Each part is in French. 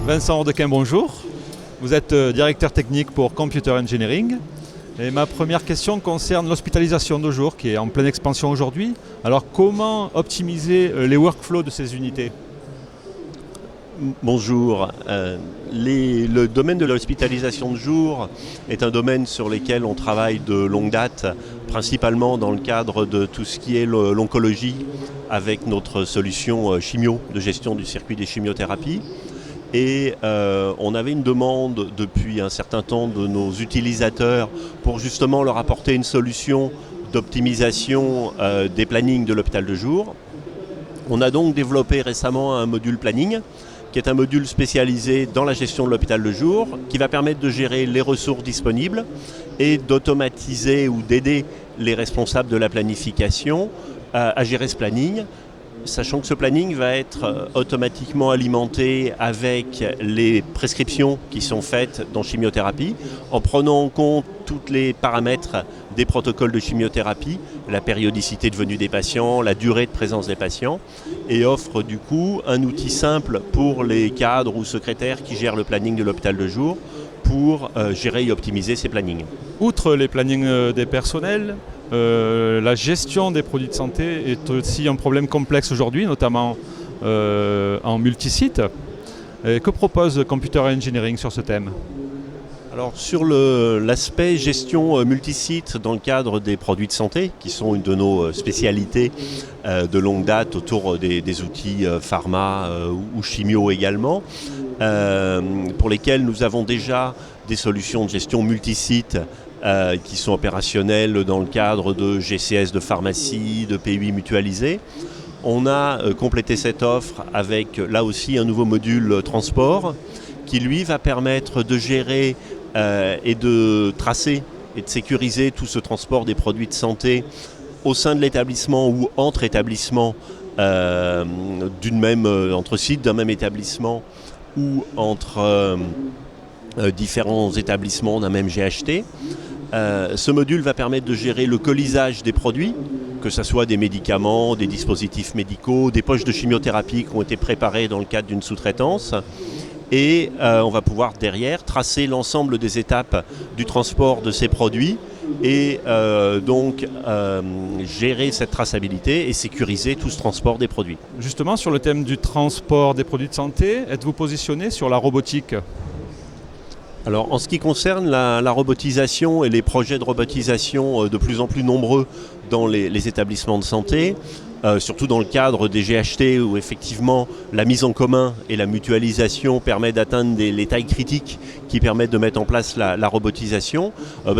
Vincent Ordequin, bonjour. Vous êtes directeur technique pour Computer Engineering. Et ma première question concerne l'hospitalisation de jour qui est en pleine expansion aujourd'hui. Alors comment optimiser les workflows de ces unités ? Bonjour. Le domaine de l'hospitalisation de jour est un domaine sur lequel on travaille de longue date, principalement dans le cadre de tout ce qui est l'oncologie, avec notre solution chimio de gestion du circuit des chimiothérapies. Et on avait une demande depuis un certain temps de nos utilisateurs pour justement leur apporter une solution d'optimisation des plannings de l'hôpital de jour. On a donc développé récemment un module planning qui est un module spécialisé dans la gestion de l'hôpital de jour, qui va permettre de gérer les ressources disponibles et d'automatiser ou d'aider les responsables de la planification à gérer ce planning, sachant que ce planning va être automatiquement alimenté avec les prescriptions qui sont faites dans chimiothérapie, en prenant en compte tous les paramètres des protocoles de chimiothérapie, la périodicité de venue des patients, la durée de présence des patients, et offre du coup un outil simple pour les cadres ou secrétaires qui gèrent le planning de l'hôpital de jour pour gérer et optimiser ces plannings. Outre les plannings des personnels, la gestion des produits de santé est aussi un problème complexe aujourd'hui, notamment en multisite. Que propose Computer Engineering sur ce thème ? Alors sur l'aspect gestion multisite dans le cadre des produits de santé, qui sont une de nos spécialités de longue date autour des outils pharma ou chimio également, pour lesquels nous avons déjà des solutions de gestion multisite qui sont opérationnelles dans le cadre de GCS de pharmacie, de PUI mutualisés. On a complété cette offre avec là aussi un nouveau module transport qui lui va permettre de gérer et de tracer et de sécuriser tout ce transport des produits de santé au sein de l'établissement ou entre établissements entre sites d'un même établissement ou entre différents établissements d'un même GHT. Ce module va permettre de gérer le colisage des produits, que ce soit des médicaments, des dispositifs médicaux, des poches de chimiothérapie qui ont été préparées dans le cadre d'une sous-traitance. Et on va pouvoir derrière tracer l'ensemble des étapes du transport de ces produits et donc gérer cette traçabilité et sécuriser tout ce transport des produits. Justement, sur le thème du transport des produits de santé, êtes-vous positionné sur la robotique ? Alors en ce qui concerne la robotisation et les projets de robotisation de plus en plus nombreux dans les établissements de santé, surtout dans le cadre des GHT où effectivement la mise en commun et la mutualisation permettent d'atteindre les tailles critiques qui permettent de mettre en place la robotisation.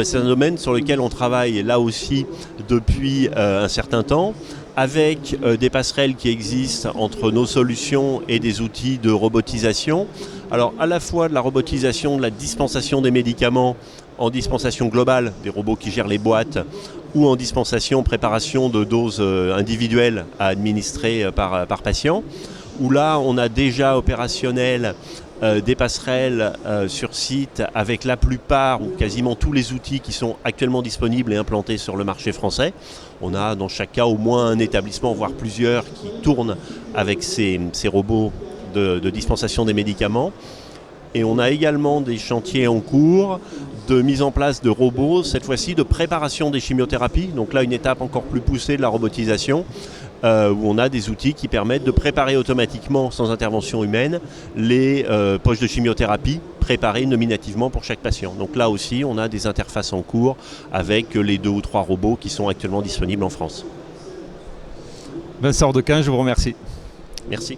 C'est un domaine sur lequel on travaille là aussi depuis un certain temps, avec des passerelles qui existent entre nos solutions et des outils de robotisation. Alors à la fois de la robotisation de la dispensation des médicaments en dispensation globale, des robots qui gèrent les boîtes, ou en dispensation, préparation de doses individuelles à administrer par patient, où là on a déjà opérationnel des passerelles sur site avec la plupart ou quasiment tous les outils qui sont actuellement disponibles et implantés sur le marché français. On a dans chaque cas au moins un établissement, voire plusieurs, qui tournent avec ces robots de dispensation des médicaments. Et on a également des chantiers en cours de mise en place de robots, cette fois-ci de préparation des chimiothérapies. Donc là, une étape encore plus poussée de la robotisation, où on a des outils qui permettent de préparer automatiquement, sans intervention humaine, les poches de chimiothérapie préparées nominativement pour chaque patient. Donc là aussi, on a des interfaces en cours avec les 2 ou 3 robots qui sont actuellement disponibles en France. Vincent Ordequin, je vous remercie. Merci.